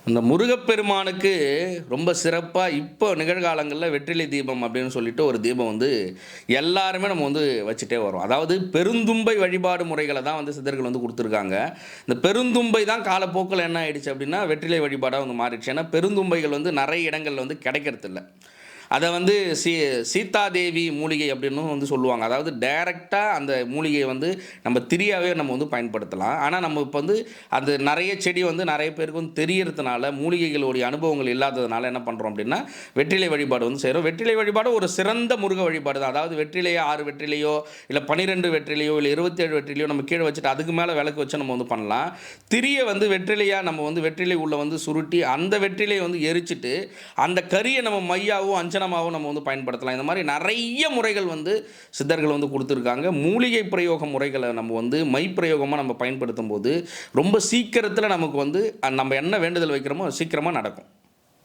அந்த முருகப்பெருமானுக்கு ரொம்ப சிறப்பாக இப்போ நிகழ்காலங்களில் வெற்றிலை தீபம் அப்படின்னு சொல்லிட்டு ஒரு தீபம் வந்து எல்லாருமே நம்ம வந்து வச்சுட்டே வரோம். அதாவது பெருந்தும்பை வழிபாடு முறைகளை தான் வந்து சித்தர்கள் வந்து கொடுத்துருக்காங்க. இந்த பெருந்தும்பை தான் காலப்போக்கில் என்ன ஆயிடுச்சு அப்படின்னா வெற்றிலை வழிபாடாக வந்து மாறிடுச்சு. ஏன்னா பெருந்தும்பைகள் வந்து நிறைய இடங்கள்ல வந்து கிடைக்கிறதில்ல. அத வந்து சீதாதேவி மூலிகை அப்படின்னும் வந்து சொல்லுவாங்க. அதாவது டைரக்ட்டா அந்த மூலிகைய வந்து நம்ம திரியாவே நம்ம வந்து பயன்படுத்தலாம். ஆனா, நம்ம இப்ப வந்து அது நெறைய செடி வந்து நெறைய பேருக்கு வந்து தெரியறதுனால, மூலிகைகளுடைய அனுபவங்கள் இல்லாததுனால என்ன பண்றோம் அப்படின்னா, வெற்றிலை வழிபாடு வந்து செய்றோம். வெற்றிலை வழிபாடு ஒரு சிறந்த முருக வழிபாடு தான். அதாவது வெற்றிலைய 6 வெற்றிலையோ, இல்ல 12 வெற்றிலையோ, இல்ல 27 வெற்றிலையோ நம்ம கீழ வச்சுட்டு அதுக்கு மேல விளக்கு வச்சு நம்ம வந்து பண்ணலாம். திரிய வந்து வெற்றிலையா நம்ம வந்து வெற்றிலை உள்ள வந்து சுருட்டி, அந்த வெற்றிலைய வந்து எரிச்சுட்டு, அந்த கரிய நம்ம மையாவும், அஞ்சனமாவும் நம்ம வந்து பயன்படுத்தலாம். இந்த மாரி நெறைய முறைகள் வந்து சித்தர்கள் வந்து குடுத்துருக்காங்க. மூலிகை பிரயோக முறைகள நம்ம வந்து மை பிரயோகமா நம்ம பயன்படுத்தும்போது, ரொம்ப சீக்கிரத்தில நமக்கு வந்து நம்ம என்ன வேண்டுதல் வைக்கிறோமோ, அது சீக்கிரமா நடக்கும்.